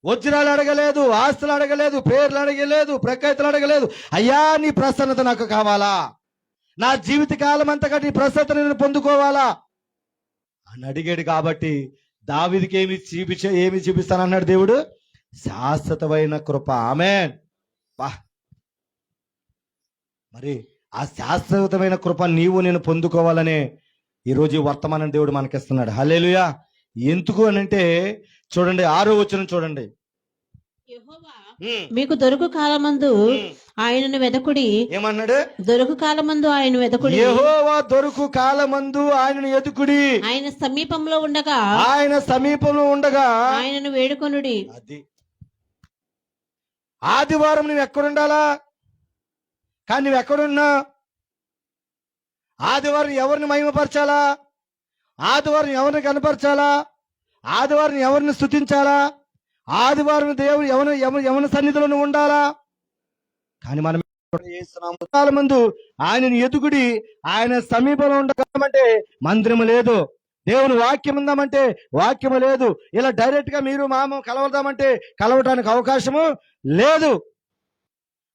వజ్రాలు అడగలేదు, ఆస్తులు అడగలేదు, పేర్లు అడగలేదు, ప్రఖ్యాతులు అడగలేదు. అయ్యా, నీ ప్రసన్నత నాకు కావాలా, నా జీవిత కాలం అంతగా నీ ప్రసన్నత నేను పొందుకోవాలా అని అడిగాడు. కాబట్టి దావీదుకి ఏమి చూపిస్తానన్నాడు దేవుడు? శాశ్వతమైన కృప. ఆమేన్. మరి ఆ శాశ్వతమైన కృప నీవు నేను పొందుకోవాలనే ఈరోజు ఈ వర్తమానం దేవుడు మనకిస్తున్నాడు. హల్లెలూయా. ఎందుకు అనంటే చూడండి, 6వ వచనం చూడండి.
మీకు దొరుకు కాలమందు ఆయనను వెదకుడి.
ఏమన్నాడు?
దొరుకు కాలమందు ఆయన వెదకుడి.
యెహోవా దొరుకు కాలమందు ఆయనను ఎదుకుడి.
ఆయన సమీపంలో ఉండగా ఆయనను వేడుకొనుడి.
అది ఆదివారం నువ్వు ఎక్కడుండాలా? కానీ నువ్వు ఎక్కడున్నా ఆదివారం ఎవరిని మహిమపరచాలా? ఆదివారం ఎవరిని కనపరచాలా? ఆదివారం ఎవరిని స్తుతించాలా? ఆదివారం దేవుడు ఎవరి సన్నిధిలో ఉండాలా? కానీ మనం చాలా మంది ఆయనను ఎదుగుడి, ఆయన సమీపంలో ఉండగలమంటే మందిరము లేదు. దేవుని వాక్యం ఉందామంటే వాక్యము లేదు. ఇలా డైరెక్ట్ గా మీరు మామ కలవదామంటే కలవటానికి అవకాశము లేదు.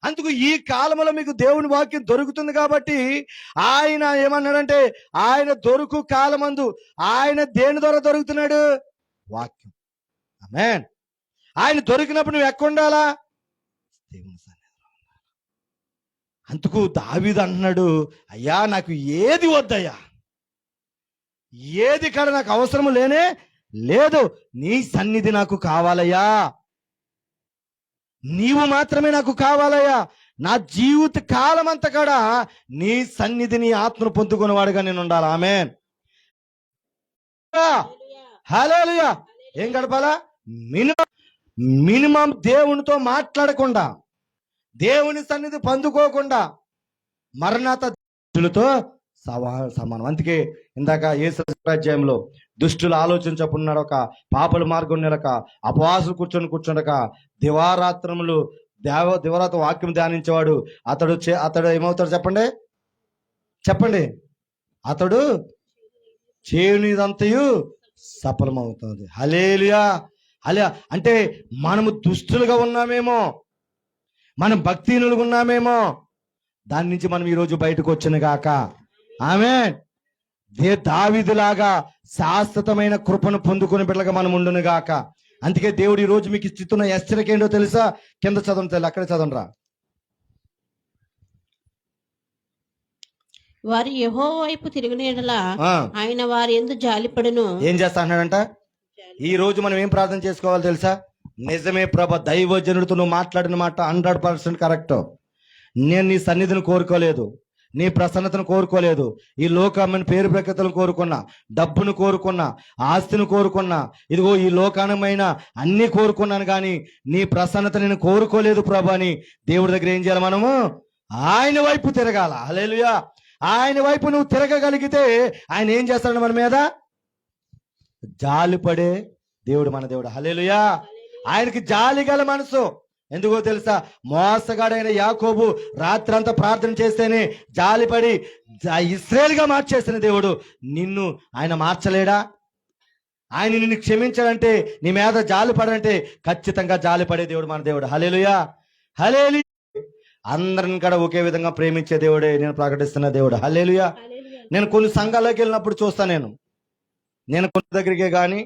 అందుకు ఈ కాలంలో మీకు దేవుని వాక్యం దొరుకుతుంది కాబట్టి ఆయన ఏమన్నాడంటే, ఆయన దొరుకు కాలమందు ఆయన దేని ద్వారా దొరుకుతున్నాడు? వాక్యం. ఆమేన్. ఆయన దొరికినప్పుడు నువ్వు ఎక్కడ ఉండాలా? దేవుని సన్నిధిలో ఉండాలి. అందుకు దావీదు అంటున్నాడు, అయ్యా నాకు ఏది వద్దయ్యా, ఏది కాడ నాకు అవసరము లేనే లేదు, నీ సన్నిధి నాకు కావాలయ్యా, నీవు మాత్రమే నాకు కావాలయ్యా. నా జీవిత కాలం అంతా కూడా నీ సన్నిధిని ఆత్మను పొందుకునేవాడుగా నేను ఉండాలి. ఆమేన్. హల్లెలూయా. ఏం గడపాలా? మినిమం దేవునితో మాట్లాడకుండా, దేవుని సన్నిధి పొందుకోకుండా మరణాత దుష్టులతో సమానం. అందుకే ఇందాక యేసు అధ్యాయంలో దుష్టులు ఆలోచించకున్నాడు, ఒక పాపల మార్గం నిలక అపవాసులు కూర్చొనక దివారాత్రములు దివరాత్రి వాక్యం ధ్యానించేవాడు అతడు ఏమవుతాడు చెప్పండి? అతడు చేయనిదంతయు సఫలమవుతుంది. హల్లెలూయా. హల్లెలూయా. అంటే మనము దుష్టులుగా ఉన్నామేమో, మనం భక్తిహీనులుగా ఉన్నామేమో, దాని నుంచి మనం ఈరోజు బయటకు వచ్చిన గాక. ఆమేన్. దావీదులాగా శాశ్వతమైన కృపను పొందుకుని బిడ్డగా మనం ఉండును గాక. అందుకే దేవుడు ఈ రోజు మీకు ఇస్తున్న హెచ్చరిక ఏంటో తెలుసా? కింద చదవండి, అక్కడే చదవండి రా.
వారి యెహోవా వైపు తిరిగిన యెడల
ఆ,
ఆయన వారి యందు జాలిపడును.
ఏం చేస్తా అన్నాడంట? ఈ రోజు మనం ఏం ప్రార్థన చేసుకోవాలి తెలుసా? నిజమే ప్రభ, దైవజనుడితో నువ్వు మాట్లాడిన మాట 100% కరెక్ట్. నేను నీ సన్నిధిని కోరుకోలేదు, నీ ప్రసన్నతను కోరుకోలేదు, ఈ లోకమైన పేరు ప్రఖ్యాతలను కోరుకున్నా, డబ్బును కోరుకున్నా, ఆస్తిని కోరుకున్నా, ఇదిగో ఈ లోకానమైన అన్ని కోరుకున్నాను, కానీ నీ ప్రసన్నత నేను కోరుకోలేదు ప్రభు అని దేవుడి దగ్గర ఏం చేయాలి? మనము ఆయన వైపు తిరగాల. హల్లెలూయా. ఆయన వైపు నువ్వు తిరగగలిగితే ఆయన ఏం చేస్తాడు? మన మీద జాలిపడే దేవుడు మన దేవుడు. హల్లెలూయా. ఆయనకి జాలి గల మనసు. ఎందుకో తెలుసా? మోసగాడైన యాకోబు రాత్రంతా ప్రార్థన చేస్తేనే జాలిపడి ఇశ్రాయేలుగా మార్చేసిన దేవుడు నిన్ను ఆయన మార్చలేడా? ఆయన నిన్ను క్షమించాలంటే, నీ మీద జాలిపడంటే ఖచ్చితంగా జాలిపడే దేవుడు మన దేవుడు. హల్లెలూయా. హల్లెలూయా. అందరిని కూడా ఒకే విధంగా ప్రేమించే దేవుడే నేను ప్రకటిస్తున్న దేవుడు. హల్లెలూయా. నేను కొన్ని సంఘాల్లోకి వెళ్ళినప్పుడు చూస్తా, నేను కొన్ని దగ్గరికే కానీ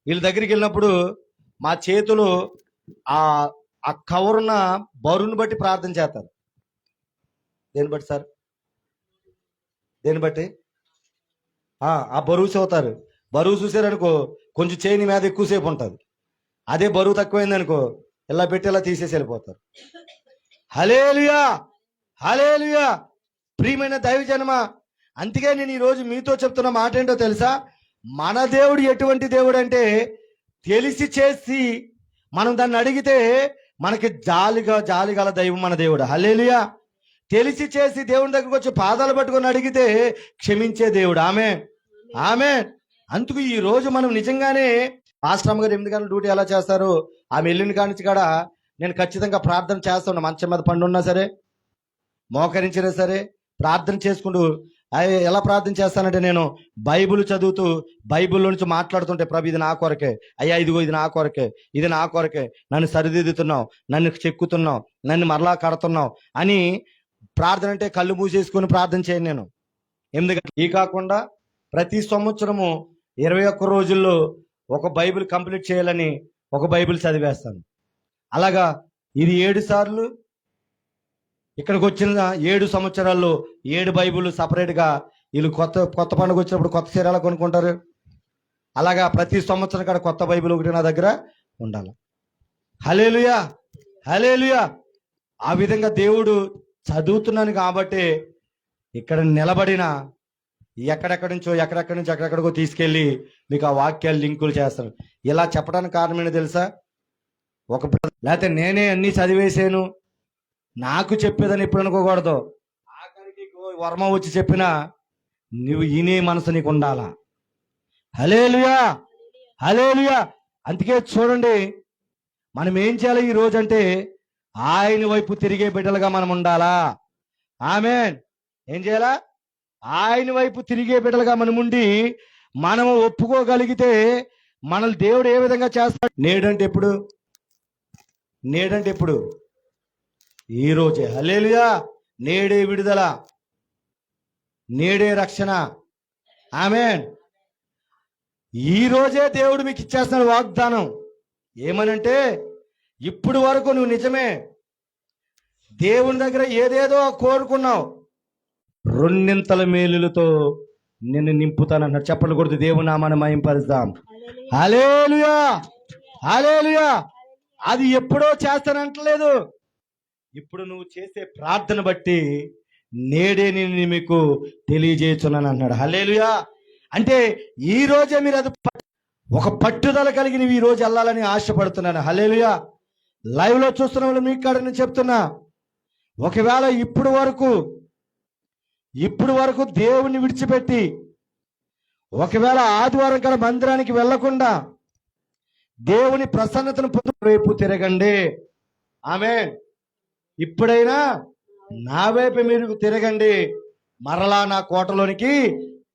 వీళ్ళ దగ్గరికి వెళ్ళినప్పుడు మా చేతులు ఆ కవరున్న బరువుని బట్టి ప్రార్థన చేస్తారు. దేని బట్టి సార్? దేని బట్టి? ఆ బరువు చూస్తారు. బరువు చూసారనుకో కొంచెం చేయి మీద ఎక్కువసేపు ఉంటుంది. అదే బరువు తక్కువైంది అనుకో ఇలా పెట్టి ఇలా తీసేసి వెళ్ళిపోతారు. హల్లెలూయా. హల్లెలూయా. ప్రియమైన దైవజనమ, అందుకే నేను ఈరోజు మీతో చెప్తున్న మాట ఏంటో తెలుసా? మన దేవుడు ఎటువంటి దేవుడు అంటే, తెలిసి చేసి మనం దాన్ని అడిగితే మనకి జాలిగల దైవం మన దేవుడు. హల్లెలూయా. తెలిసి చేసి దేవుని దగ్గరకు వచ్చి పాదాలు పట్టుకొని అడిగితే క్షమించే దేవుడు. ఆమేన్, ఆమేన్. అందుకు ఈ రోజు మనం నిజంగానే ఆశ్రమ గారు 8 గంటల డ్యూటీ ఎలా చేస్తారు, ఆమె వెళ్ళిన కానించి కూడా నేను ఖచ్చితంగా ప్రార్థన చేస్తున్నా. మంచం మీద పండున్నా సరే, మోకరించినా సరే ప్రార్థన చేసుకుంటూ ఎలా ప్రార్థన చేస్తానంటే, నేను బైబిల్ చదువుతూ బైబిల్లో నుంచి మాట్లాడుతుంటే, ప్రభు ఇది నా కొరకే, అయ్యా ఇదిగో ఇది నా కొరకే, ఇది నా కొరకే, నన్ను సరిదిద్దుతున్నావు, నన్ను చెక్కుతున్నావు, నన్ను మరలా కడుతున్నావు అని ప్రార్థన అంటే కళ్ళు మూసేసుకొని ప్రార్థన చేయను నేను. ఎందుకంటే ఈ కాకుండా ప్రతి సంవత్సరము 21 రోజుల్లో ఒక బైబిల్ కంప్లీట్ చేయాలని ఒక బైబిల్ చదివేస్తాను. అలాగా ఇది 7 సార్లు ఇక్కడికి వచ్చిన 7 సంవత్సరాల్లో 7 బైబిల్ సపరేట్గా వీళ్ళు కొత్త పండుగ వచ్చినప్పుడు కొత్త చీరాలు కొనుక్కుంటారు. అలాగా ప్రతి సంవత్సరం కూడా కొత్త బైబిల్ ఒకటి నా దగ్గర ఉండాలి. హల్లెలూయా. హల్లెలూయా. ఆ విధంగా దేవుడు చదువుతున్నాను కాబట్టి ఇక్కడ నిలబడిన ఎక్కడెక్కడి నుంచో ఎక్కడెక్కడికో తీసుకెళ్ళి మీకు ఆ వాక్యాలు లింకులు చేస్తాను. ఇలా చెప్పడానికి కారణం ఏంటో తెలుసా? లేకపోతే నేనే అన్ని చదివేశాను నాకు చెప్పేదని ఎప్పుడు అనుకోకూడదు. ఆఖరికి వర్మ వచ్చి చెప్పినా నువ్వు ఈనే మనసు నీకు ఉండాలా. హల్లెలూయా. హల్లెలూయా. అందుకే చూడండి, మనం ఏం చేయాలి ఈ రోజు అంటే ఆయన వైపు తిరిగే బిడ్డలుగా మనం ఉండాలా. ఆమేన్. ఏం చేయాలా? ఆయన వైపు తిరిగే బిడ్డలుగా మనం ఉండి మనము ఒప్పుకోగలిగితే మనల్ని దేవుడు ఏ విధంగా చేస్తాడు? నేడంటే ఎప్పుడు? ఈ రోజే. హల్లెలూయా. నేడే విడుదల, నేడే రక్షణ. ఆమేన్. ఈ రోజే దేవుడు మీకు ఇచ్చేస్తున్నాడు వాగ్దానం. ఏమనంటే, ఇప్పుడు వరకు నువ్వు నిజమే దేవుని దగ్గర ఏదేదో కోరుకున్నావు, 2 మేలులతో నిన్ను నింపుతానన్నాడు. చెప్పలు కొడుతూ దేవుని నామాన్ని మహింపరుద్దాం. హల్లెలూయా. హల్లెలూయా. అది ఎప్పుడో చేస్తానంటలేదు, ఇప్పుడు నువ్వు చేసే ప్రార్థన బట్టి నేడే నేను మీకు తెలియజేస్తున్నాను అన్నాడు. హల్లెలూయా. అంటే ఈ రోజే మీరు అది ఒక పట్టుదల కలిగి నువ్వు ఈ రోజు వెళ్ళాలని ఆశపడుతున్నాను. హల్లెలూయా. లైవ్ లో చూస్తున్న వాళ్ళు మీకు కాడ నేను చెప్తున్నా, ఒకవేళ ఇప్పుడు వరకు దేవుణ్ణి విడిచిపెట్టి ఒకవేళ ఆదివారం కాడ మందిరానికి వెళ్లకుండా దేవుని ప్రసన్నతను పొందు వైపు తిరగండి. ఆమేన్. ఇప్పుడైనా నా వైపు మీరు తిరగండి, మరలా నా కోటలోనికి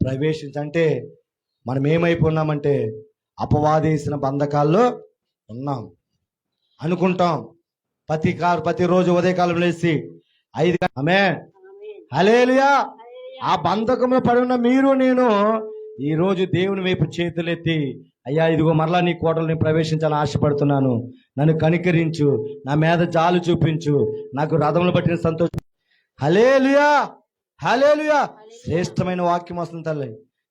ప్రవేశించంటే మనం ఏమైపోన్నామంటే అపవాదేసిన బంధకాల్లో ఉన్నాం అనుకుంటాం. ప్రతిరోజు ఉదయకాలం లేచి 5 గంటలకు ఆమేన్. హల్లెలూయా. ఆ బంధకంలో పడి ఉన్న మీరు నేను ఈ రోజు దేవుని వైపు చేతులెత్తి, అయ్యా ఇదిగో మరలా నీ కోటలని ప్రవేశించాలని ఆశపడుతున్నాను, నన్ను కనికరించు, నా మీద జాలు చూపించు, నాకు రథములు పట్టిన సంతోషం. హల్లెలూయా. హల్లెలూయా. శ్రేష్టమైన వాక్యం వస్తుంది తల్లి,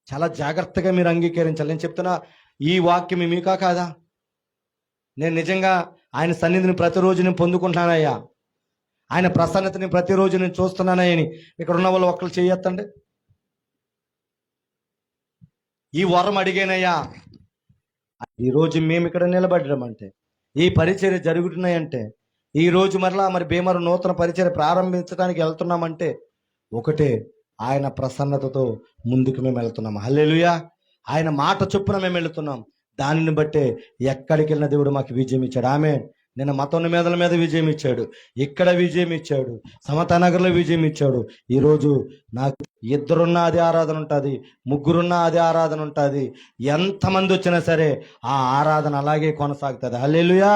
చాలా జాగ్రత్తగా మీరు అంగీకరించాలి. నేను చెప్తున్నా, ఈ వాక్యం మీకా కాదా? నేను నిజంగా ఆయన సన్నిధిని ప్రతిరోజు నేను పొందుకుంటున్నానయ్యా, ఆయన ప్రసన్నతని ప్రతిరోజు నేను చూస్తున్నానని ఇక్కడ ఉన్న వాళ్ళు ఒక్కరు చేయొద్దండి. ఈ వరం అడిగానయ్యా, ఈరోజు మేము ఇక్కడ నిలబడ్డామంటే, ఈ పరిచర్య జరుగుతున్నాయంటే, ఈ రోజు మరలా మరి భీమవరం నూతన పరిచర్య ప్రారంభించడానికి వెళ్తున్నామంటే ఒకటే, ఆయన ప్రసన్నతతో ముందుకు మేము వెళ్తున్నాం. హల్లెలూయా. ఆయన మాట చొప్పున మేము వెళుతున్నాం. దానిని బట్టే ఎక్కడికి వెళ్ళిన దేవుడు మాకు విజయం ఇచ్చాడు. ఆమె నిన్న మతోన్న మీద విజయం ఇచ్చాడు, ఇక్కడ విజయం ఇచ్చాడు, సమతానగర్లో విజయం ఇచ్చాడు. ఈరోజు నాకు ఇద్దరున్నా అదే ఆరాధన ఉంటుంది, ముగ్గురున్నా అదే ఆరాధన ఉంటుంది. ఎంతమంది వచ్చినా సరే ఆ ఆరాధన అలాగే కొనసాగుతుంది. హల్లెలూయా.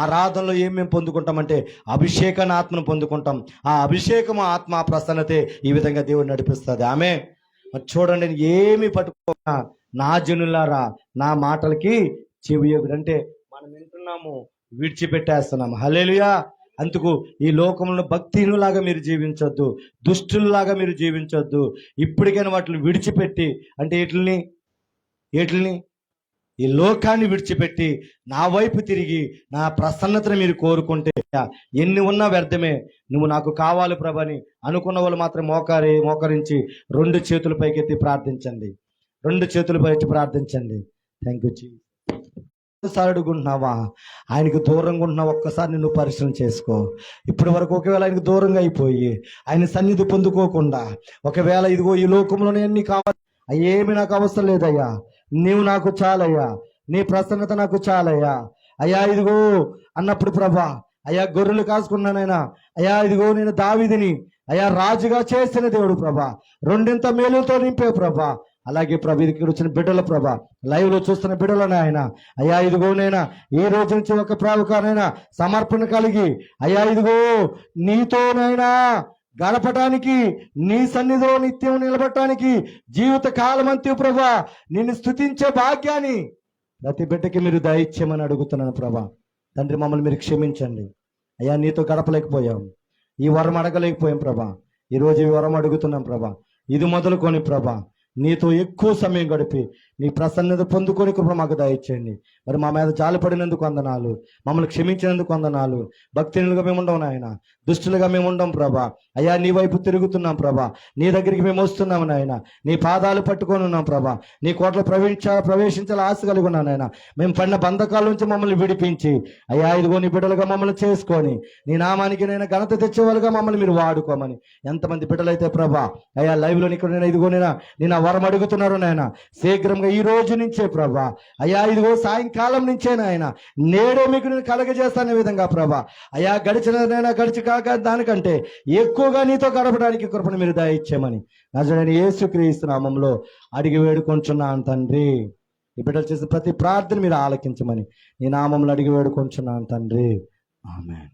ఆరాధనలో ఏం మేము పొందుకుంటామంటే అభిషేకాన్ని, ఆత్మను పొందుకుంటాం. ఆ అభిషేకము, ఆత్మ, ప్రసన్నతే ఈ విధంగా దేవుడు నడిపిస్తుంది. ఆమె చూడండి, ఏమి పట్టుకోక నా జనులారా నా మాటలకి చెవియొగ్గుడు అంటే మనం వింటున్నాము, విడిచిపెట్టేస్తున్నాము. హల్లెలూయా. అందుకు ఈ లోకంలో భక్తిహీనులాగా మీరు జీవించొద్దు, దుష్టుల్లాగా మీరు జీవించొద్దు. ఇప్పటికైనా వాటిని విడిచిపెట్టి, అంటే ఏటిని ఈ లోకాన్ని విడిచిపెట్టి నా వైపు తిరిగి నా ప్రసన్నతను మీరు కోరుకుంటే ఎన్ని ఉన్నా వ్యర్థమే. నువ్వు నాకు కావాలి ప్రభని అనుకున్న వాళ్ళు మాత్రం మోకరించి 2 చేతుల పైకెత్తి ప్రార్థించండి. 2 చేతుల పైకి ప్రార్థించండి. Thank you Jesus. అడుగుంటున్నావా? ఆయనకు దూరంగా ఉంటున్నావు, ఒక్కసారి నువ్వు పరిశ్రమ చేసుకో. ఇప్పటి వరకు ఒకవేళ ఆయనకు దూరంగా అయిపోయి ఆయన సన్నిధి పొందుకోకుండా, ఒకవేళ ఇదిగో ఈ లోకంలోనే అన్ని కావాలి, ఏమి నాకు అవసరం లేదయ్యా, నీవు నాకు చాలయ్యా, నీ ప్రసన్నత నాకు చాలయ్యా అయ్యా, ఇదిగో అన్నప్పుడు ప్రభా, అయ్యా గొర్రెలు కాసుకున్నానైనా, అయ్యా ఇదిగో నేను దావీదుని అయ్యా రాజుగా చేసిన దేవుడు ప్రభా, 2 మేలుతో నింపే ప్రభా. అలాగే ప్రభు ఇక్కడ వచ్చిన బిడ్డల ప్రభా, లైవ్ లో చూస్తున్న బిడ్డలను ఆయన అయ్యా ఇదిగోనైనా ఈ రోజు నుంచి ఒక ప్రావుకానైనా సమర్పణ కలిగి అయ్యా ఇదిగో నీతోనైనా గడపటానికి, నీ సన్నిధిలో నిత్యం నిలబడటానికి జీవిత కాలమంతి ప్రభా నిన్ను స్తుతించే భాగ్యాన్ని ప్రతి బిడ్డకి మీరు దయచేయమని అడుగుతున్నాను ప్రభా. తండ్రి, మమ్మల్ని మీరు క్షమించండి అయ్యా, నీతో గడపలేకపోయాం, ఈ వరం అడగలేకపోయాం ప్రభా. ఈరోజు ఈ వరం అడుగుతున్నాం ప్రభా. ఇది మొదలుకొని ప్రభా నీతో ఎక్కువ సమయం గడిపి నీ ప్రసన్నత పొందుకొని కృప మాకు దయచేయండి. మరి మా మీద జాలిపడినందుకు వందనాలు, మమ్మల్ని క్షమించినందుకు వందనాలు. భక్తినులుగా మేము ఉండం నాయన, దుష్టులుగా మేము ఉండం ప్రభా. అయ్యా నీ వైపు తిరుగుతున్నాం ప్రభా, నీ దగ్గరికి మేము వస్తున్నాం నాయన, నీ పాదాలు పట్టుకొని ఉన్నాం ప్రభా. నీ కోటలో ప్రవేశించాలని ఆశ కలిగి ఉన్నాను నాయన. మేము పడిన బంధకాల నుంచి మమ్మల్ని విడిపించి అయ్యా ఇదిగో నీ బిడ్డలుగా మమ్మల్ని చేసుకొని నీ నామానికి నేను ఘనత తెచ్చేవాళ్ళుగా మమ్మల్ని మీరు వాడుకోమని. ఎంతమంది బిడ్డలైతే ప్రభా అయ్యా లైవ్ లో ఇక్కడ నేను ఇదిగో నేను ఆ వరం అడుగుతున్నారు నాయన, శీఘ్రంగా ఈ రోజు నుంచే ప్రభా అయ్యా ఇదిగో సాయంకాలం నుంచే నాయన నేడే మీకు నేను కలగజేస్తానే విధంగా ప్రభా అయ్యా గడిచి కాక దానికంటే ఎక్కువగా నీతో గడపడానికి కృపను మీరు దయచేయమని నజరేయుడైన యేసుక్రీస్తు నామములో అడిగి వేడుకొంచున్నాను తండ్రి. ఈ బిడ్డలు చేసిన ప్రతి ప్రార్థన మీరు ఆలకించమని నీ నామములో అడిగి వేడుకొంచున్నాను తండ్రి. ఆమేన్.